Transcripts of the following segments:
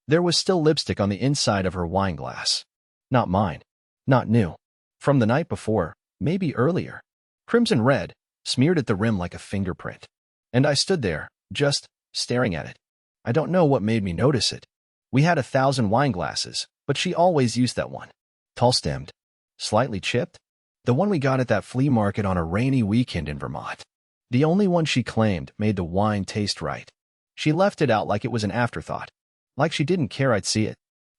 There was still lipstick on the inside of her wine glass. Not mine. Not new. From the night before, maybe earlier. Crimson red, smeared at the rim like a fingerprint. And I stood there, just staring at it. I don't know what made me notice it. We had 1,000 wine glasses, but she always used that one. Tall-stemmed. Slightly chipped. The one we got at that flea market on a rainy weekend in Vermont. The only one she claimed made the wine taste right. She left it out like it was an afterthought. Like she didn't care I'd see it.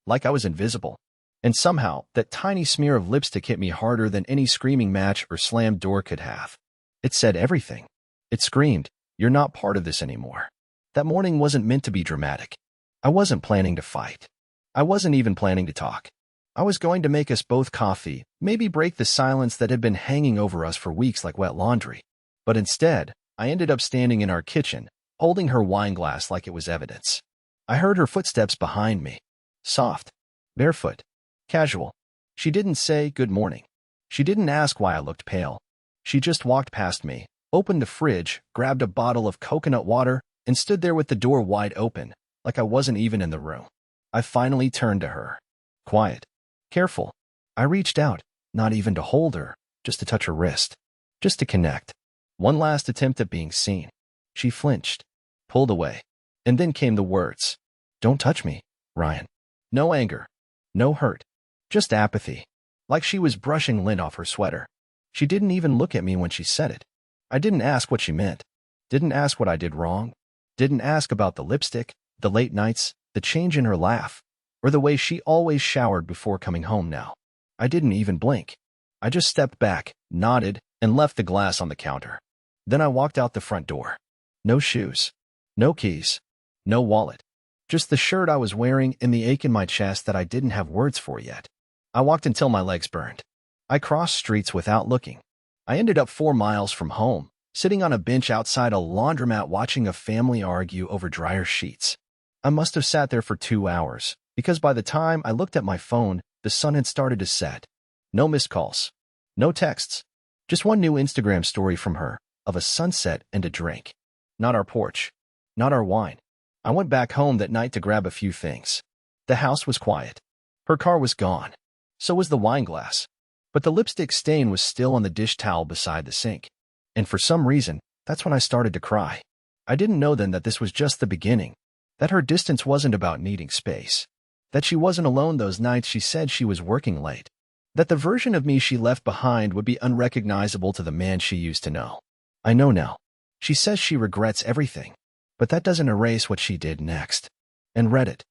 Like I was invisible. And somehow, that tiny smear of lipstick hit me harder than any screaming match or slammed door could have. It said everything. It screamed, "You're not part of this anymore." That morning wasn't meant to be dramatic. I wasn't planning to fight. I wasn't even planning to talk. I was going to make us both coffee, maybe break the silence that had been hanging over us for weeks like wet laundry. But instead, I ended up standing in our kitchen, holding her wine glass like it was evidence. I heard her footsteps behind me. Soft. Barefoot. Casual. She didn't say good morning. She didn't ask why I looked pale. She just walked past me, opened the fridge, grabbed a bottle of coconut water, and stood there with the door wide open, like I wasn't even in the room. I finally turned to her. Quiet. Careful. I reached out, not even to hold her, just to touch her wrist. Just to connect. One last attempt at being seen. She flinched. Pulled away. And then came the words. "Don't touch me, Ryan." No anger. No hurt. Just apathy. Like she was brushing lint off her sweater. She didn't even look at me when she said it. I didn't ask what she meant. Didn't ask what I did wrong. Didn't ask about the lipstick, the late nights, the change in her laugh, or the way she always showered before coming home now. I didn't even blink. I just stepped back, nodded, and left the glass on the counter. Then I walked out the front door. No shoes. No keys. No wallet. Just the shirt I was wearing and the ache in my chest that I didn't have words for yet. I walked until my legs burned. I crossed streets without looking. I ended up 4 miles from home, sitting on a bench outside a laundromat watching a family argue over dryer sheets. I must have sat there for 2 hours, because by the time I looked at my phone, the sun had started to set. No missed calls. No texts. Just one new Instagram story from her, of a sunset and a drink. Not our porch. Not our wine. I went back home that night to grab a few things. The house was quiet. Her car was gone. So was the wine glass. But the lipstick stain was still on the dish towel beside the sink. And for some reason, that's when I started to cry. I didn't know then that this was just the beginning. That her distance wasn't about needing space. That she wasn't alone those nights she said she was working late. That the version of me she left behind would be unrecognizable to the man she used to know. I know now. She says she regrets everything. But that doesn't erase what she did next. And read it.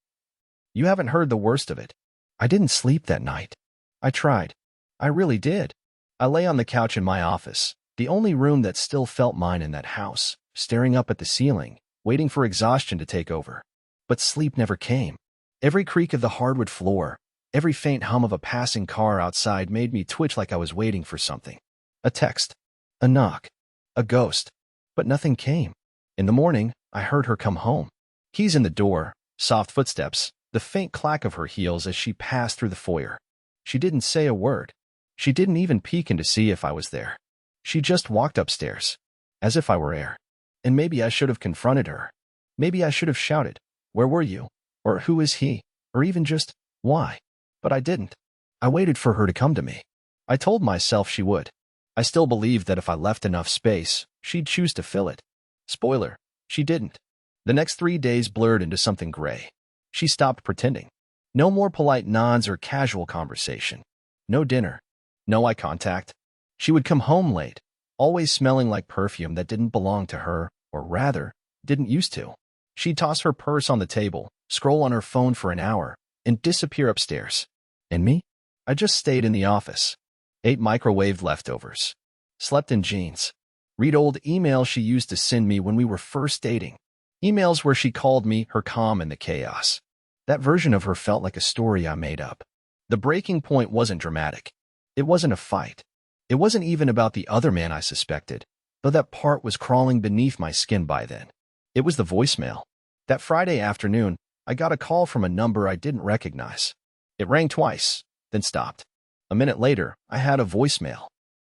You haven't heard the worst of it. I didn't sleep that night. I tried. I really did. I lay on the couch in my office, the only room that still felt mine in that house, staring up at the ceiling, waiting for exhaustion to take over. But sleep never came. Every creak of the hardwood floor, every faint hum of a passing car outside made me twitch like I was waiting for something. A text. A knock. A ghost. But nothing came. In the morning, I heard her come home. Keys in the door, soft footsteps, the faint clack of her heels as she passed through the foyer. She didn't say a word. She didn't even peek in to see if I was there. She just walked upstairs, as if I were air. And maybe I should have confronted her. Maybe I should have shouted, "Where were you?" Or "Who is he?" Or even just, "Why?" But I didn't. I waited for her to come to me. I told myself she would. I still believed that if I left enough space, she'd choose to fill it. Spoiler, she didn't. The next 3 days blurred into something gray. She stopped pretending. No more polite nods or casual conversation. No dinner. No eye contact. She would come home late, always smelling like perfume that didn't belong to her, or rather, didn't used to. She'd toss her purse on the table, scroll on her phone for an hour, and disappear upstairs. And me? I just stayed in the office. Ate microwaved leftovers. Slept in jeans. Read old emails she used to send me when we were first dating. Emails where she called me her calm in the chaos. That version of her felt like a story I made up. The breaking point wasn't dramatic. It wasn't a fight. It wasn't even about the other man I suspected, though that part was crawling beneath my skin by then. It was the voicemail. That Friday afternoon, I got a call from a number I didn't recognize. It rang twice, then stopped. A minute later, I had a voicemail.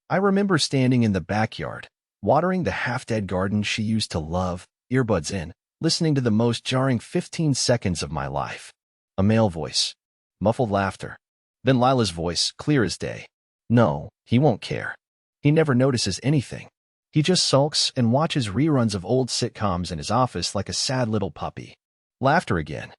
I remember standing in the backyard, watering the half-dead garden she used to love, earbuds in, listening to the most jarring 15 seconds of my life. A male voice. Muffled laughter. Then Lila's voice, clear as day. No, he won't care. He never notices anything. He just sulks and watches reruns of old sitcoms in his office like a sad little puppy. Laughter again.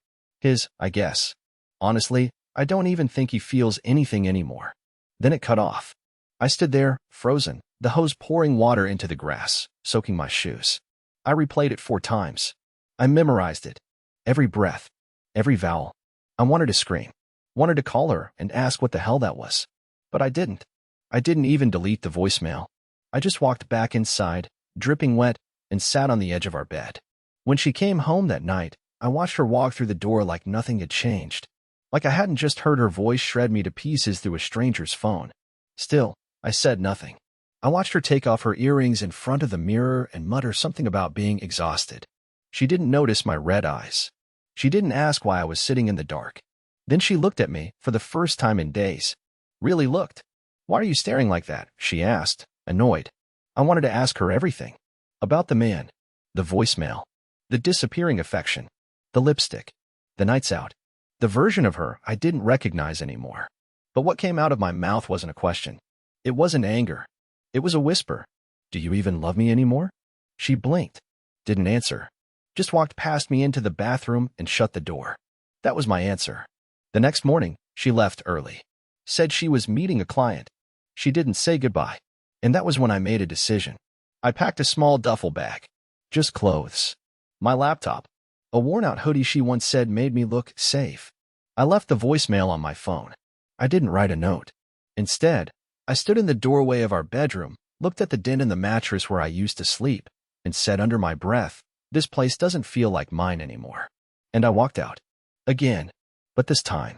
I guess. Honestly, I don't even think he feels anything anymore. Then it cut off. I stood there, frozen, the hose pouring water into the grass, soaking my shoes. I replayed it 4 times. I memorized it. Every breath. Every vowel. I wanted to scream. Wanted to call her and ask what the hell that was. But I didn't. I didn't even delete the voicemail. I just walked back inside, dripping wet, and sat on the edge of our bed. When she came home that night, I watched her walk through the door like nothing had changed. Like I hadn't just heard her voice shred me to pieces through a stranger's phone. Still, I said nothing. I watched her take off her earrings in front of the mirror and mutter something about being exhausted. She didn't notice my red eyes. She didn't ask why I was sitting in the dark. Then she looked at me for the first time in days. Really looked. Why are you staring like that? She asked, annoyed. I wanted to ask her everything. About the man, the voicemail, the disappearing affection, the lipstick, the nights out, the version of her I didn't recognize anymore. But what came out of my mouth wasn't a question. It wasn't anger. It was a whisper. Do you even love me anymore? She blinked, didn't answer, just walked past me into the bathroom and shut the door. That was my answer. The next morning, she left early. Said she was meeting a client. She didn't say goodbye. And that was when I made a decision. I packed a small duffel bag. Just clothes. My laptop. A worn-out hoodie she once said made me look safe. I left the voicemail on my phone. I didn't write a note. Instead, I stood in the doorway of our bedroom, looked at the dent in the mattress where I used to sleep, and said under my breath, "This place doesn't feel like mine anymore." And I walked out. Again. But this time,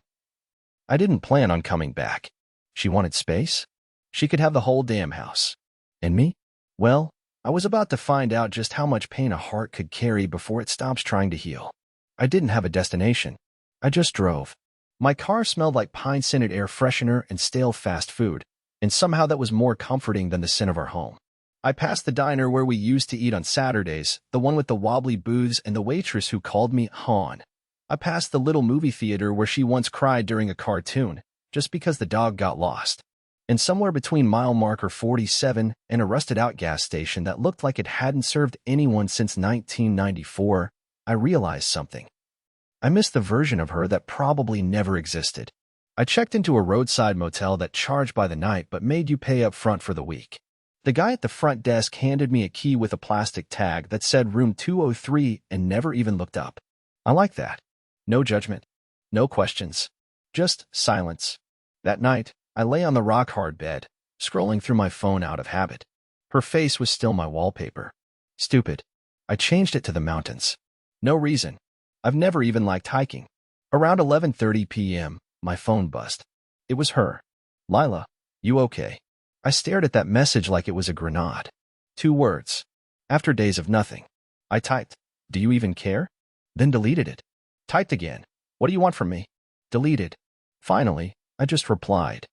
I didn't plan on coming back. She wanted space? She could have the whole damn house. And me? Well, I was about to find out just how much pain a heart could carry before it stops trying to heal. I didn't have a destination. I just drove. My car smelled like pine-scented air freshener and stale fast food, and somehow that was more comforting than the scent of our home. I passed the diner where we used to eat on Saturdays, the one with the wobbly booths and the waitress who called me Han. I passed the little movie theater where she once cried during a cartoon, just because the dog got lost. And somewhere between mile marker 47 and a rusted-out gas station that looked like it hadn't served anyone since 1994, I realized something. I missed the version of her that probably never existed. I checked into a roadside motel that charged by the night but made you pay up front for the week. The guy at the front desk handed me a key with a plastic tag that said room 203 and never even looked up. I like that. No judgment. No questions. Just silence. That night, I lay on the rock-hard bed, scrolling through my phone out of habit. Her face was still my wallpaper. Stupid. I changed it to the mountains. No reason. I've never even liked hiking. Around 11:30 p.m., my phone buzzed. It was her. Lila, you okay? I stared at that message like it was a grenade. 2 words. After days of nothing. I typed, "Do you even care?" Then deleted it. Typed again. "What do you want from me?" Deleted. Finally, I just replied.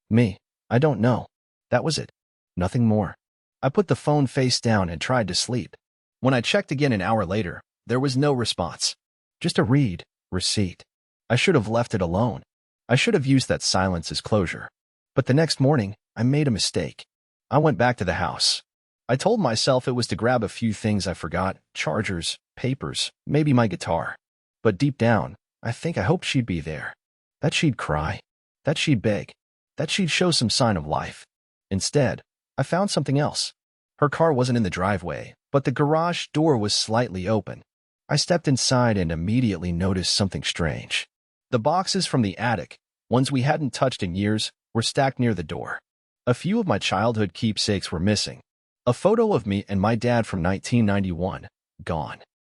Me. I don't know. That was it. Nothing more. I put the phone face down and tried to sleep. When I checked again an hour later, there was no response. Just a read receipt. I should have left it alone. I should have used that silence as closure. But the next morning, I made a mistake. I went back to the house. I told myself it was to grab a few things I forgot, chargers, papers, maybe my guitar. But deep down, I think I hoped she'd be there. That she'd cry. That she'd beg. That she'd show some sign of life. Instead, I found something else. Her car wasn't in the driveway, but the garage door was slightly open. I stepped inside and immediately noticed something strange. The boxes from the attic, ones we hadn't touched in years, were stacked near the door. A few of my childhood keepsakes were missing. A photo of me and my dad from 1991, gone.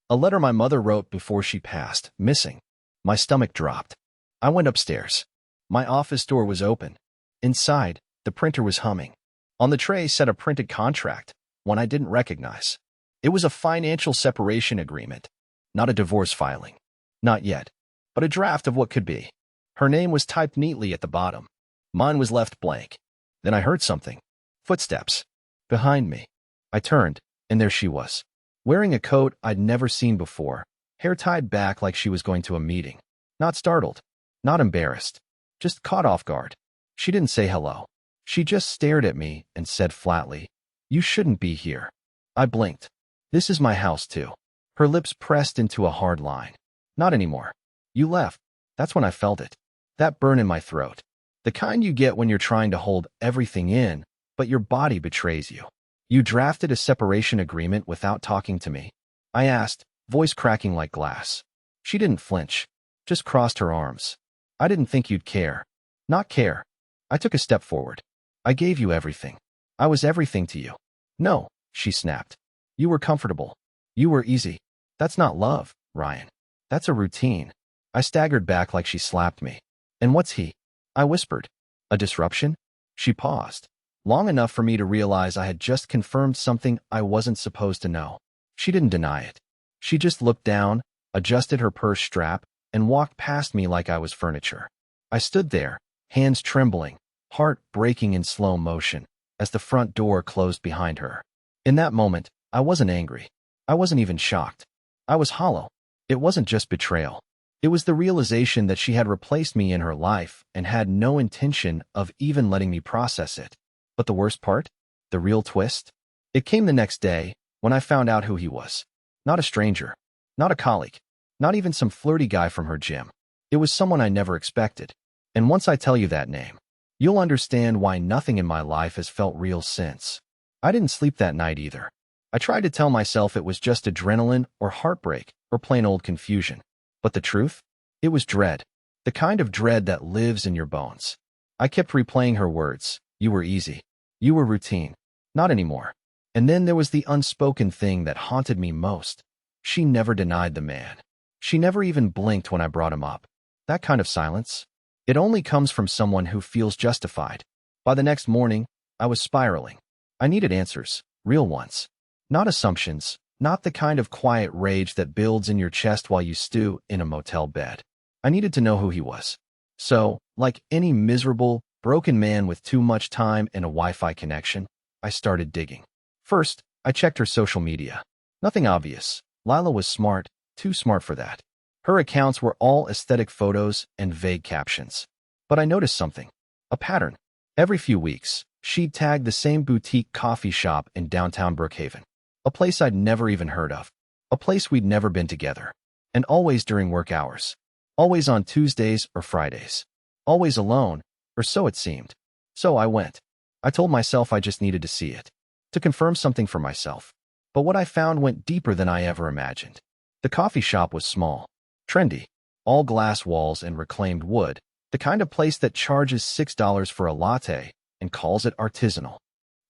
A letter my mother wrote before she passed, missing. My stomach dropped. I went upstairs. My office door was open. Inside, the printer was humming. On the tray sat a printed contract, one I didn't recognize. It was a financial separation agreement, not a divorce filing. Not yet, but a draft of what could be. Her name was typed neatly at the bottom. Mine was left blank. Then I heard something. Footsteps. Behind me. I turned, and there she was. Wearing a coat I'd never seen before, hair tied back like she was going to a meeting. Not startled. Not embarrassed. Just caught off guard. She didn't say hello. She just stared at me and said flatly, "You shouldn't be here." I blinked. "This is my house too." Her lips pressed into a hard line. "Not anymore. You left." That's when I felt it. That burn in my throat. The kind you get when you're trying to hold everything in, but your body betrays you. "You drafted a separation agreement without talking to me?" I asked, voice cracking like glass. She didn't flinch, just crossed her arms. "I didn't think you'd care." "Not care." I took a step forward. "I gave you everything. I was everything to you." "No," she snapped. "You were comfortable. You were easy. That's not love, Ryan. That's a routine." I staggered back like she slapped me. "And what's he?" I whispered. "A disruption?" She paused, long enough for me to realize I had just confirmed something I wasn't supposed to know. She didn't deny it. She just looked down, adjusted her purse strap, and walked past me like I was furniture. I stood there, hands trembling, heart breaking in slow motion, as the front door closed behind her. In that moment, I wasn't angry. I wasn't even shocked. I was hollow. It wasn't just betrayal. It was the realization that she had replaced me in her life and had no intention of even letting me process it. But the worst part? The real twist? It came the next day, when I found out who he was. Not a stranger. Not a colleague. Not even some flirty guy from her gym. It was someone I never expected. And once I tell you that name, you'll understand why nothing in my life has felt real since. I didn't sleep that night either. I tried to tell myself it was just adrenaline or heartbreak or plain old confusion. But the truth? It was dread. The kind of dread that lives in your bones. I kept replaying her words. "You were easy. You were routine. Not anymore." And then there was the unspoken thing that haunted me most. She never denied the man. She never even blinked when I brought him up. That kind of silence? It only comes from someone who feels justified. By the next morning, I was spiraling. I needed answers, real ones. Not assumptions, not the kind of quiet rage that builds in your chest while you stew in a motel bed. I needed to know who he was. So, like any miserable, broken man with too much time and a Wi-Fi connection, I started digging. First, I checked her social media. Nothing obvious. Lila was smart, too smart for that. Her accounts were all aesthetic photos and vague captions. But I noticed something. A pattern. Every few weeks, she'd tag the same boutique coffee shop in downtown Brookhaven. A place I'd never even heard of. A place we'd never been together. And always during work hours. Always on Tuesdays or Fridays. Always alone, or so it seemed. So I went. I told myself I just needed to see it. To confirm something for myself. But what I found went deeper than I ever imagined. The coffee shop was small. Trendy. All glass walls and reclaimed wood. The kind of place that charges $6 for a latte and calls it artisanal.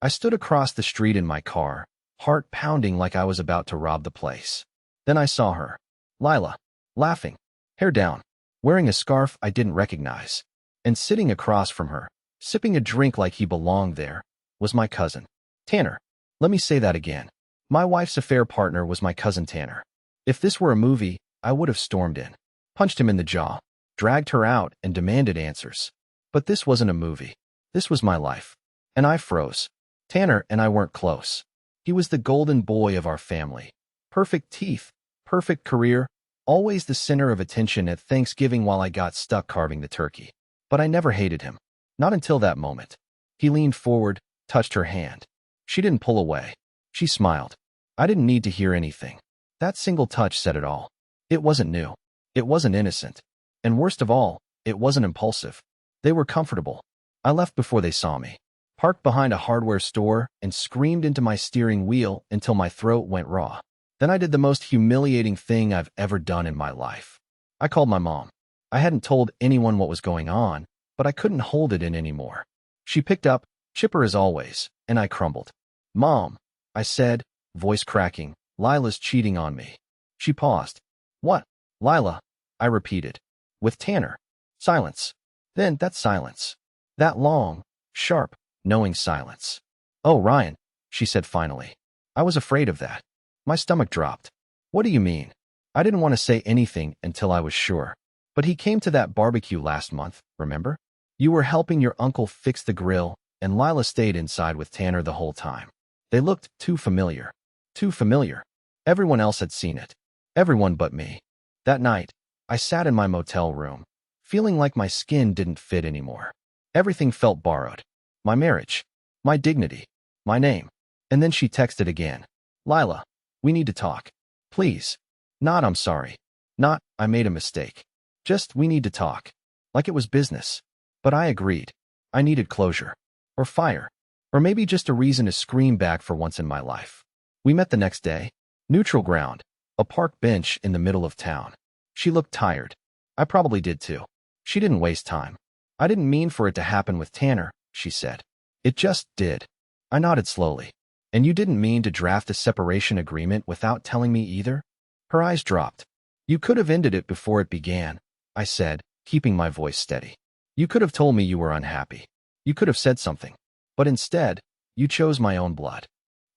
I stood across the street in my car, heart pounding like I was about to rob the place. Then I saw her. Lila. Laughing. Hair down. Wearing a scarf I didn't recognize. And sitting across from her, sipping a drink like he belonged there, was my cousin. Tanner. Let me say that again. My wife's affair partner was my cousin Tanner. If this were a movie, I would have stormed in, punched him in the jaw, dragged her out, and demanded answers. But this wasn't a movie. This was my life. And I froze. Tanner and I weren't close. He was the golden boy of our family. Perfect teeth, perfect career, always the center of attention at Thanksgiving while I got stuck carving the turkey. But I never hated him. Not until that moment. He leaned forward, touched her hand. She didn't pull away. She smiled. I didn't need to hear anything. That single touch said it all. It wasn't new. It wasn't innocent. And worst of all, it wasn't impulsive. They were comfortable. I left before they saw me, parked behind a hardware store, and screamed into my steering wheel until my throat went raw. Then I did the most humiliating thing I've ever done in my life. I called my mom. I hadn't told anyone what was going on, but I couldn't hold it in anymore. She picked up, chipper as always, and I crumbled. "Mom," I said, voice cracking, "Lila's cheating on me." She paused. "What?" "Lila," I repeated. "With Tanner." Silence. Then that silence. That long, sharp, knowing silence. "Oh, Ryan," she said finally. I was afraid of that. My stomach dropped. "What do you mean?" I didn't want to say anything until I was sure. "But he came to that barbecue last month, remember? You were helping your uncle fix the grill, and Lila stayed inside with Tanner the whole time. They looked too familiar. Too familiar. Everyone else had seen it. Everyone but me." That night, I sat in my motel room, feeling like my skin didn't fit anymore. Everything felt borrowed. My marriage, my dignity, my name. And then she texted again. Lila, we need to talk. Please. Not I'm sorry. Not I made a mistake. Just we need to talk. Like it was business. But I agreed. I needed closure. Or fire. Or maybe just a reason to scream back for once in my life. We met the next day. Neutral ground. A park bench in the middle of town. She looked tired. I probably did too. She didn't waste time. I didn't mean for it to happen with Tanner, she said. It just did. I nodded slowly. And you didn't mean to draft a separation agreement without telling me either? Her eyes dropped. You could have ended it before it began, I said, keeping my voice steady. You could have told me you were unhappy. You could have said something. But instead, you chose my own blood.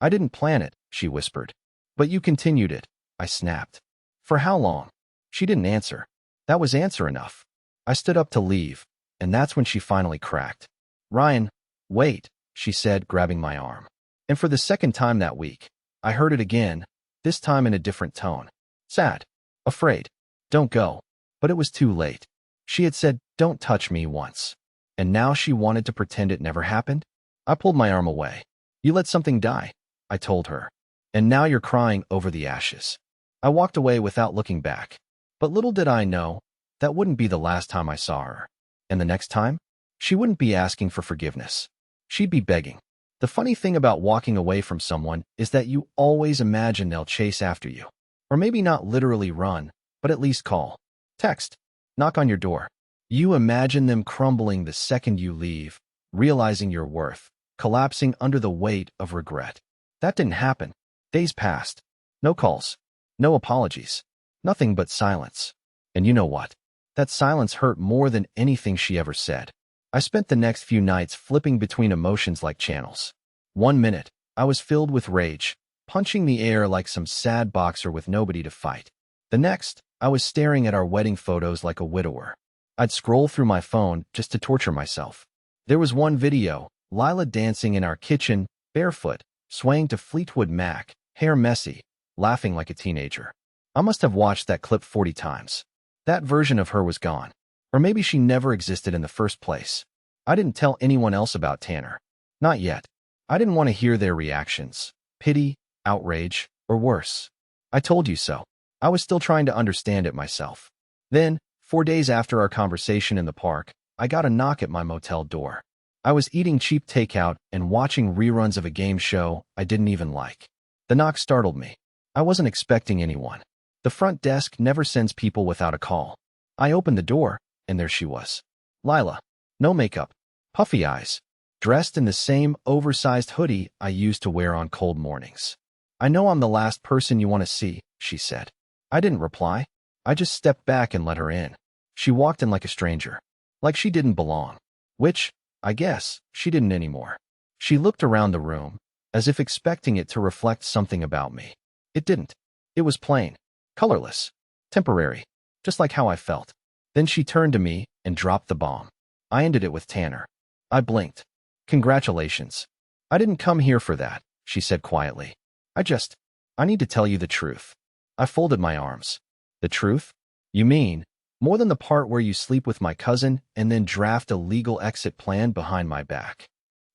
I didn't plan it, she whispered. But you continued it, I snapped. For how long? She didn't answer. That was answer enough. I stood up to leave, and that's when she finally cracked. Ryan, wait, she said, grabbing my arm. And for the second time that week, I heard it again, this time in a different tone. Sad. Afraid. Don't go. But it was too late. She had said, don't touch me once. And now she wanted to pretend it never happened? I pulled my arm away. You let something die, I told her. And now you're crying over the ashes. I walked away without looking back. But little did I know, that wouldn't be the last time I saw her. And the next time, she wouldn't be asking for forgiveness. She'd be begging. The funny thing about walking away from someone is that you always imagine they'll chase after you. Or maybe not literally run, but at least call, text, knock on your door. You imagine them crumbling the second you leave, realizing your worth, collapsing under the weight of regret. That didn't happen. Days passed. No calls. No apologies. Nothing but silence. And you know what? That silence hurt more than anything she ever said. I spent the next few nights flipping between emotions like channels. 1 minute, I was filled with rage, punching the air like some sad boxer with nobody to fight. The next, I was staring at our wedding photos like a widower. I'd scroll through my phone just to torture myself. There was one video, Lila dancing in our kitchen, barefoot, swaying to Fleetwood Mac, hair messy, laughing like a teenager. I must have watched that clip 40 times. That version of her was gone. Or maybe she never existed in the first place. I didn't tell anyone else about Tanner. Not yet. I didn't want to hear their reactions. Pity, outrage, or worse. I told you so. I was still trying to understand it myself. Then, 4 days after our conversation in the park, I got a knock at my motel door. I was eating cheap takeout and watching reruns of a game show I didn't even like. The knock startled me. I wasn't expecting anyone. The front desk never sends people without a call. I opened the door, and there she was. Lila. No makeup. Puffy eyes. Dressed in the same oversized hoodie I used to wear on cold mornings. I know I'm the last person you want to see, she said. I didn't reply. I just stepped back and let her in. She walked in like a stranger. Like she didn't belong. Which, I guess, she didn't anymore. She looked around the room, as if expecting it to reflect something about me. It didn't. It was plain. Colorless. Temporary. Just like how I felt. Then she turned to me and dropped the bomb. I ended it with Tanner. I blinked. Congratulations. I didn't come here for that, she said quietly. I need to tell you the truth. I folded my arms. The truth? You mean, more than the part where you sleep with my cousin and then draft a legal exit plan behind my back?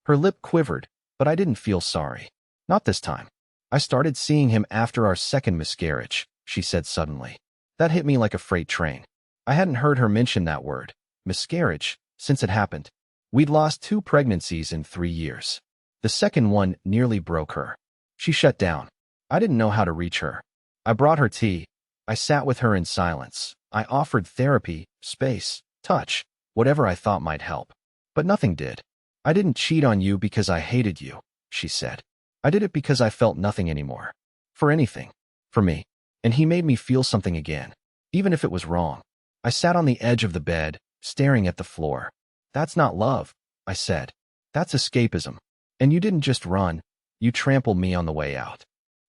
Her lip quivered, but I didn't feel sorry. Not this time. I started seeing him after our second miscarriage, she said suddenly. That hit me like a freight train. I hadn't heard her mention that word, miscarriage, since it happened. We'd lost 2 pregnancies in 3 years. The second one nearly broke her. She shut down. I didn't know how to reach her. I brought her tea. I sat with her in silence. I offered therapy, space, touch, whatever I thought might help. But nothing did. I didn't cheat on you because I hated you, she said. I did it because I felt nothing anymore. For anything. For me. And he made me feel something again. Even if it was wrong. I sat on the edge of the bed, staring at the floor. That's not love, I said. That's escapism. And you didn't just run. You trampled me on the way out.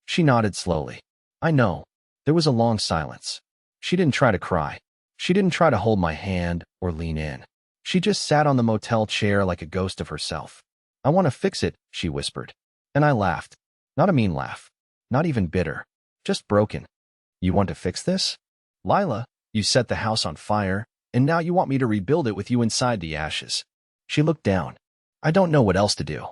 She nodded slowly. I know. There was a long silence. She didn't try to cry. She didn't try to hold my hand or lean in. She just sat on the motel chair like a ghost of herself. I want to fix it, she whispered. And I laughed. Not a mean laugh. Not even bitter. Just broken. You want to fix this? Lila, You set the house on fire, and now you want me to rebuild it with you inside the ashes. She looked down. I don't know what else to do.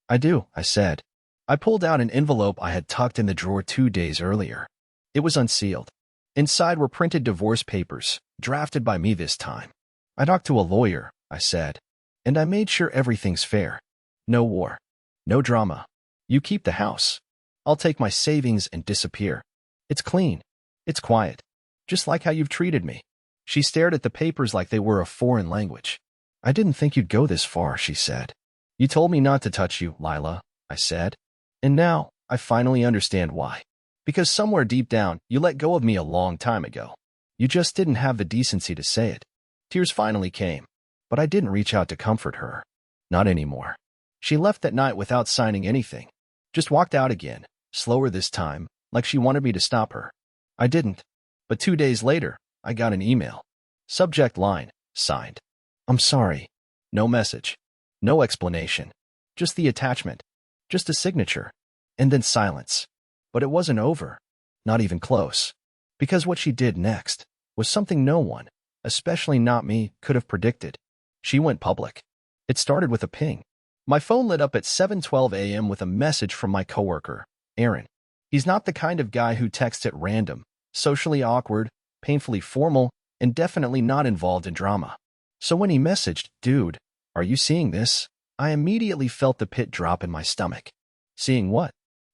I do, I said. I pulled out an envelope I had tucked in the drawer 2 days earlier. It was unsealed. Inside were printed divorce papers, drafted by me this time. I talked to a lawyer, I said, and I made sure everything's fair. No war. No drama. You keep the house. I'll take my savings and disappear. It's clean. It's quiet. Just like how you've treated me. She stared at the papers like they were a foreign language. I didn't think you'd go this far, she said. You told me not to touch you, Lila, I said. And now, I finally understand why. Because somewhere deep down, you let go of me a long time ago. You just didn't have the decency to say it. Tears finally came, but I didn't reach out to comfort her. Not anymore. She left that night without signing anything. Just walked out again, slower this time, like she wanted me to stop her. I didn't. But 2 days later, I got an email. Subject line, signed. I'm sorry. No message. No explanation. Just the attachment. Just a signature. And then silence. But it wasn't over. Not even close. Because what she did next was something no one, especially not me, could have predicted. She went public. It started with a ping. My phone lit up at 7:12 a.m. with a message from my coworker, Aaron. He's not the kind of guy who texts at random, socially awkward, painfully formal, and definitely not involved in drama. So when he messaged, "Dude, are you seeing this?" I immediately felt the pit drop in my stomach. Seeing what?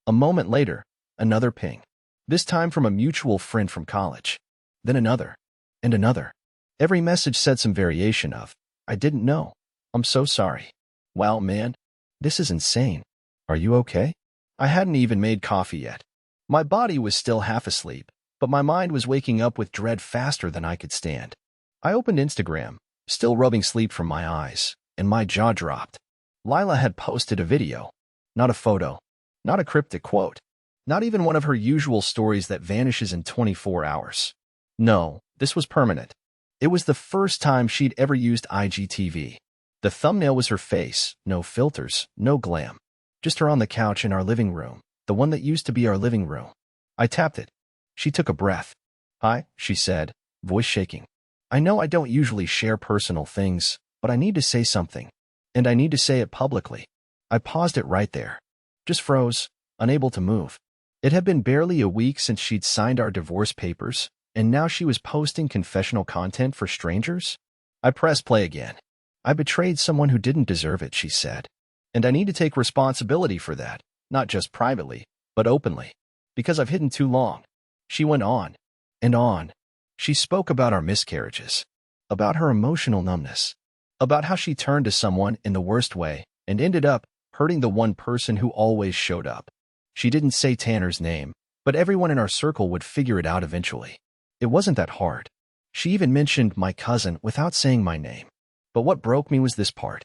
A moment later, another ping. This time from a mutual friend from college. Then another. And another. Every message said some variation of, "I didn't know. I'm so sorry. Wow, man. This is insane. Are you okay?" I hadn't even made coffee yet. My body was still half asleep, but my mind was waking up with dread faster than I could stand. I opened Instagram, still rubbing sleep from my eyes, and my jaw dropped. Lila had posted a video. Not a photo. Not a cryptic quote. Not even one of her usual stories that vanishes in 24 hours. No, this was permanent. It was the first time she'd ever used IGTV. The thumbnail was her face, no filters, no glam. Just her on the couch in our living room, the one that used to be our living room. I tapped it. She took a breath. "Hi," she said, voice shaking. "I know I don't usually share personal things, but I need to say something. And I need to say it publicly." I paused it right there. Just froze, unable to move. It had been barely a week since she'd signed our divorce papers, and now she was posting confessional content for strangers? I pressed play again. "I betrayed someone who didn't deserve it," she said. "And I need to take responsibility for that, not just privately, but openly. Because I've hidden too long." She went on, and on. She spoke about our miscarriages, about her emotional numbness, about how she turned to someone in the worst way and ended up hurting the one person who always showed up. She didn't say Tanner's name, but everyone in our circle would figure it out eventually. It wasn't that hard. She even mentioned my cousin without saying my name. But what broke me was this part.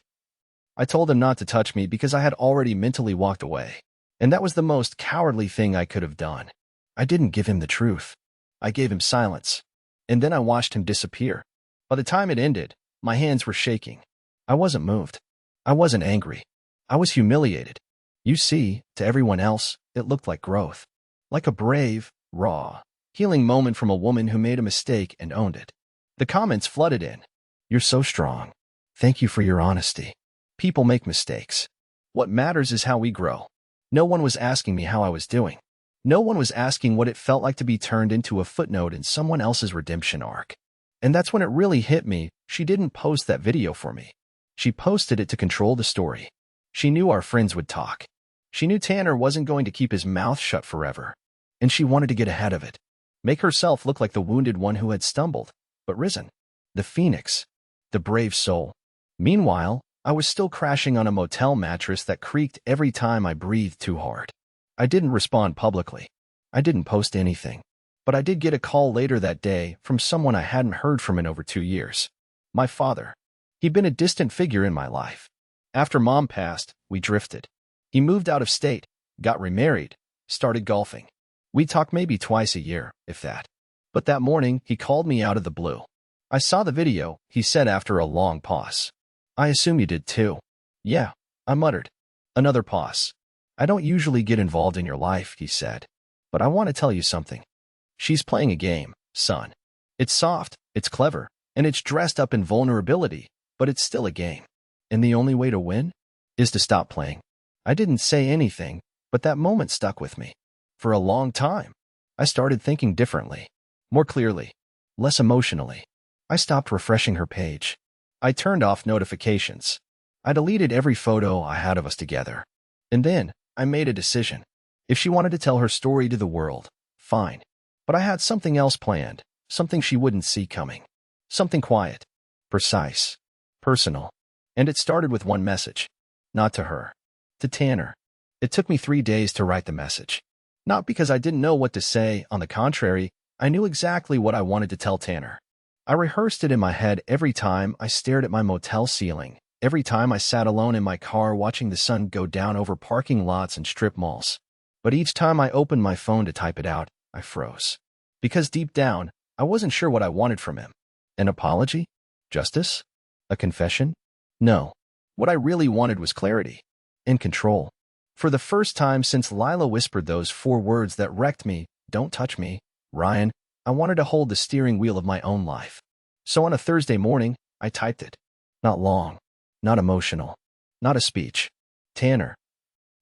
I told him not to touch me because I had already mentally walked away. And that was the most cowardly thing I could have done. I didn't give him the truth. I gave him silence. And then I watched him disappear. By the time it ended, my hands were shaking. I wasn't moved. I wasn't angry. I was humiliated. You see, to everyone else, it looked like growth. Like a brave, raw, healing moment from a woman who made a mistake and owned it. The comments flooded in. "You're so strong. Thank you for your honesty. People make mistakes. What matters is how we grow." No one was asking me how I was doing. No one was asking what it felt like to be turned into a footnote in someone else's redemption arc. And that's when it really hit me. She didn't post that video for me. She posted it to control the story. She knew our friends would talk. She knew Tanner wasn't going to keep his mouth shut forever. And she wanted to get ahead of it. Make herself look like the wounded one who had stumbled, but risen. The phoenix. The brave soul. Meanwhile, I was still crashing on a motel mattress that creaked every time I breathed too hard. I didn't respond publicly. I didn't post anything. But I did get a call later that day from someone I hadn't heard from in over 2 years. My father. He'd been a distant figure in my life. After Mom passed, we drifted. He moved out of state, got remarried, started golfing. We talked maybe twice a year, if that. But that morning, he called me out of the blue. "I saw the video," he said after a long pause. "I assume you did too." "Yeah," I muttered. Another pause. "I don't usually get involved in your life," he said. "But I want to tell you something. She's playing a game, son." It's soft, it's clever, and it's dressed up in vulnerability, but it's still a game. And the only way to win is to stop playing. I didn't say anything, but that moment stuck with me. For a long time, I started thinking differently, more clearly, less emotionally. I stopped refreshing her page. I turned off notifications. I deleted every photo I had of us together. And then, I made a decision. If she wanted to tell her story to the world, fine. But I had something else planned, something she wouldn't see coming. Something quiet, precise, personal. And it started with one message. Not to her. To Tanner. It took me 3 days to write the message. Not because I didn't know what to say, on the contrary, I knew exactly what I wanted to tell Tanner. I rehearsed it in my head every time I stared at my motel ceiling, every time I sat alone in my car watching the sun go down over parking lots and strip malls. But each time I opened my phone to type it out, I froze. Because deep down, I wasn't sure what I wanted from him. An apology? Justice? A confession? No. What I really wanted was clarity. And control. For the first time since Lila whispered those 4 words that wrecked me, "Don't touch me, Ryan," I wanted to hold the steering wheel of my own life. So on a Thursday morning, I typed it. Not long. Not emotional. Not a speech. Tanner,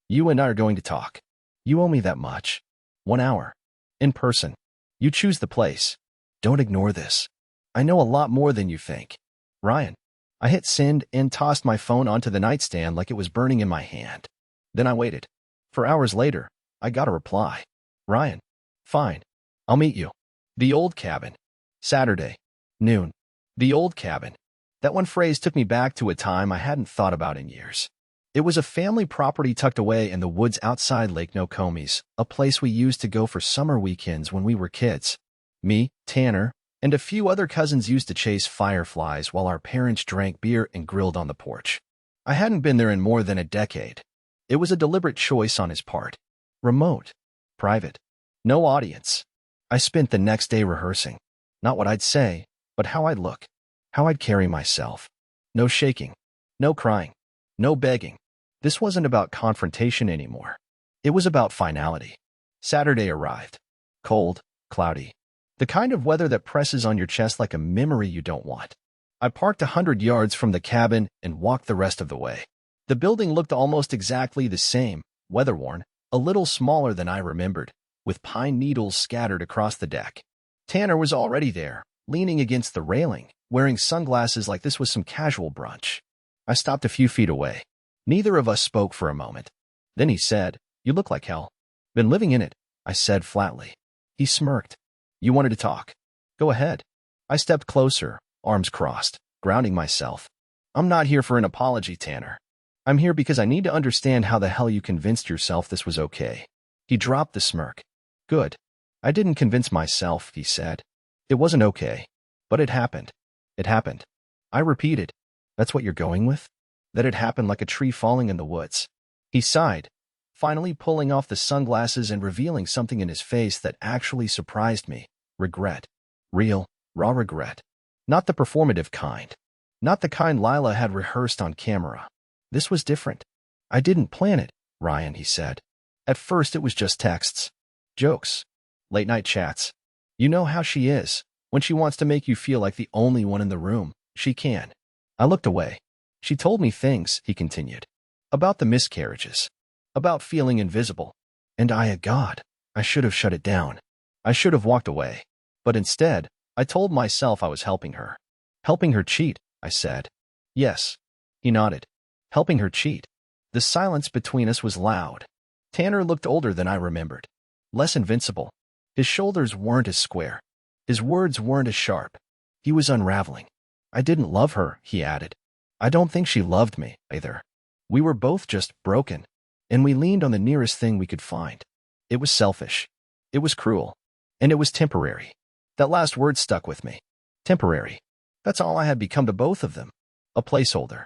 you and I are going to talk. You owe me that much. 1 hour. In person. You choose the place. Don't ignore this. I know a lot more than you think. Ryan. I hit send and tossed my phone onto the nightstand like it was burning in my hand. Then I waited. For hours later, I got a reply. Ryan. Fine. I'll meet you. The old cabin. Saturday. Noon. The old cabin. That one phrase took me back to a time I hadn't thought about in years. It was a family property tucked away in the woods outside Lake Nokomis, a place we used to go for summer weekends when we were kids. Me, Tanner, and a few other cousins used to chase fireflies while our parents drank beer and grilled on the porch. I hadn't been there in more than a decade. It was a deliberate choice on his part. Remote. Private. No audience. I spent the next day rehearsing. Not what I'd say, but how I'd look. How I'd carry myself. No shaking. No crying. No begging. This wasn't about confrontation anymore. It was about finality. Saturday arrived. Cold, cloudy. The kind of weather that presses on your chest like a memory you don't want. I parked 100 yards from the cabin and walked the rest of the way. The building looked almost exactly the same, weather-worn, a little smaller than I remembered, with pine needles scattered across the deck. Tanner was already there, leaning against the railing, wearing sunglasses like this was some casual brunch. I stopped a few feet away. Neither of us spoke for a moment. Then he said, "You look like hell." "Been living in it," I said flatly. He smirked. "You wanted to talk. Go ahead." I stepped closer, arms crossed, grounding myself. "I'm not here for an apology, Tanner. I'm here because I need to understand how the hell you convinced yourself this was okay." He dropped the smirk. "Good. I didn't convince myself," he said. "It wasn't okay. But it happened. It happened." I repeated. "That's what you're going with? That it happened like a tree falling in the woods." He sighed, finally pulling off the sunglasses and revealing something in his face that actually surprised me. Regret. Real, raw regret. Not the performative kind. Not the kind Lila had rehearsed on camera. This was different. "I didn't plan it, Ryan," he said. "At first it was just texts. Jokes. Late-night chats. You know how she is. When she wants to make you feel like the only one in the room, she can." I looked away. "She told me things," he continued. "About the miscarriages. About feeling invisible. And God, I should have shut it down. I should have walked away. But instead, I told myself I was helping her." "Helping her cheat," I said. "Yes." He nodded. "Helping her cheat." The silence between us was loud. Tanner looked older than I remembered. Less invincible. His shoulders weren't as square. His words weren't as sharp. He was unraveling. "I didn't love her," he added. "I don't think she loved me, either. We were both just broken, and we leaned on the nearest thing we could find. It was selfish. It was cruel. And it was temporary." That last word stuck with me. Temporary. That's all I had become to both of them. A placeholder.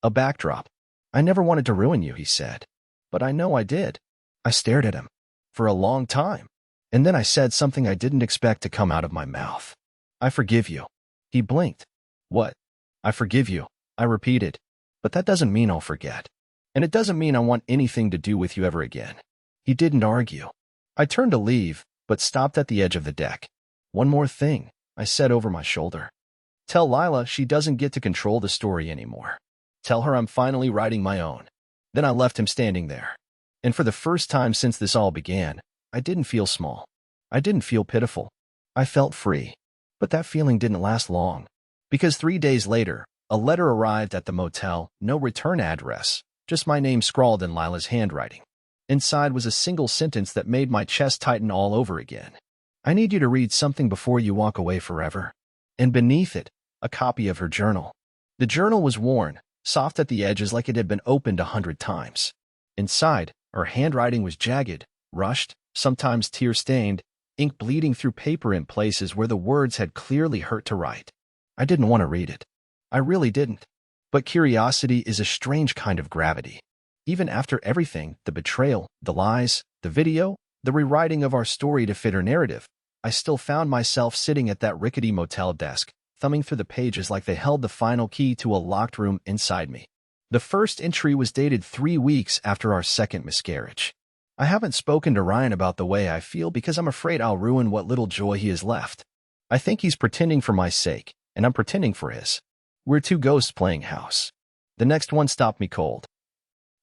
A backdrop. "I never wanted to ruin you," he said. "But I know I did." I stared at him. For a long time. And then I said something I didn't expect to come out of my mouth. "I forgive you." He blinked. "What?" "I forgive you," I repeated. "But that doesn't mean I'll forget. And it doesn't mean I want anything to do with you ever again." He didn't argue. I turned to leave, but stopped at the edge of the deck. "One more thing," I said over my shoulder. Tell Lila she doesn't get to control the story anymore. Tell her I'm finally writing my own. Then I left him standing there. And for the first time since this all began, I didn't feel small. I didn't feel pitiful. I felt free. But that feeling didn't last long. Because 3 days later, a letter arrived at the motel, no return address, just my name scrawled in Lila's handwriting. Inside was a single sentence that made my chest tighten all over again. I need you to read something before you walk away forever. And beneath it, a copy of her journal. The journal was worn, soft at the edges like it had been opened 100 times. Inside, her handwriting was jagged, rushed, sometimes tear-stained, ink bleeding through paper in places where the words had clearly hurt to write. I didn't want to read it. I really didn't. But curiosity is a strange kind of gravity. Even after everything, the betrayal, the lies, the video, the rewriting of our story to fit her narrative, I still found myself sitting at that rickety motel desk, thumbing through the pages like they held the final key to a locked room inside me. The first entry was dated 3 weeks after our second miscarriage. I haven't spoken to Ryan about the way I feel because I'm afraid I'll ruin what little joy he has left. I think he's pretending for my sake, and I'm pretending for his. We're two ghosts playing house. The next one stopped me cold.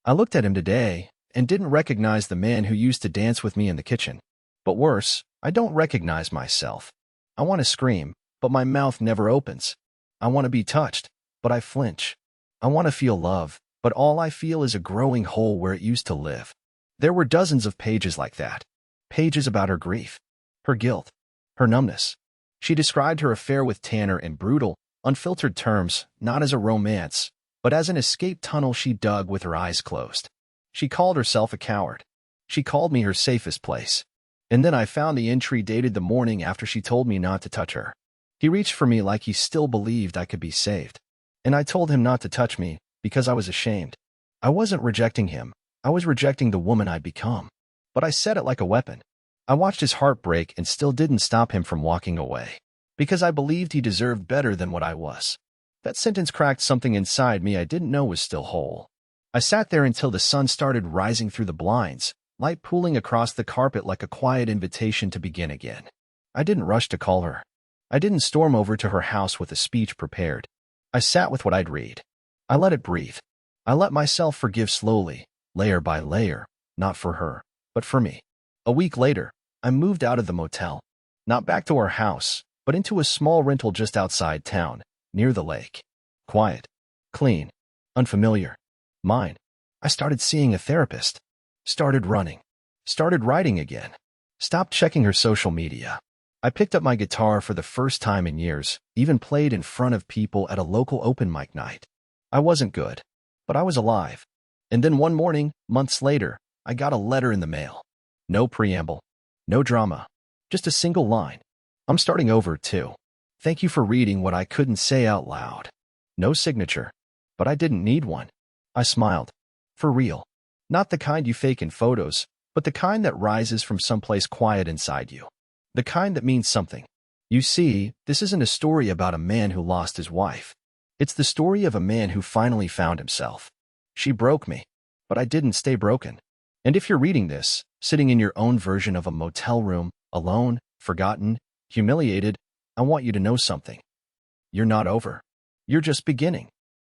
I looked at him today and didn't recognize the man who used to dance with me in the kitchen. But worse, I don't recognize myself. I want to scream, but my mouth never opens. I want to be touched, but I flinch. I want to feel love, but all I feel is a growing hole where it used to live. There were dozens of pages like that. Pages about her grief, her guilt, her numbness. She described her affair with Tanner in brutal, unfiltered terms, not as a romance, but as an escape tunnel she dug with her eyes closed. She called herself a coward. She called me her safest place. And then I found the entry dated the morning after she told me not to touch her. He reached for me like he still believed I could be saved. And I told him not to touch me because I was ashamed. I wasn't rejecting him. I was rejecting the woman I'd become. But I said it like a weapon. I watched his heart break and still didn't stop him from walking away. Because I believed he deserved better than what I was. That sentence cracked something inside me I didn't know was still whole. I sat there until the sun started rising through the blinds, light pooling across the carpet like a quiet invitation to begin again. I didn't rush to call her. I didn't storm over to her house with a speech prepared. I sat with what I'd read. I let it breathe. I let myself forgive slowly, layer by layer, not for her, but for me. A week later, I moved out of the motel. Not back to our house, but into a small rental just outside town, near the lake. Quiet, clean, unfamiliar. Mine. I started seeing a therapist. Started running. Started writing again. Stopped checking her social media. I picked up my guitar for the first time in years, even played in front of people at a local open mic night. I wasn't good, but I was alive. And then one morning, months later, I got a letter in the mail. No preamble. No drama. Just a single line. I'm starting over, too. Thank you for reading what I couldn't say out loud. No signature. But I didn't need one. I smiled. For real. Not the kind you fake in photos, but the kind that rises from someplace quiet inside you. The kind that means something. You see, this isn't a story about a man who lost his wife. It's the story of a man who finally found himself. She broke me, but I didn't stay broken. And if you're reading this, sitting in your own version of a motel room, alone, forgotten, humiliated, I want you to know something. You're not over. You're just beginning.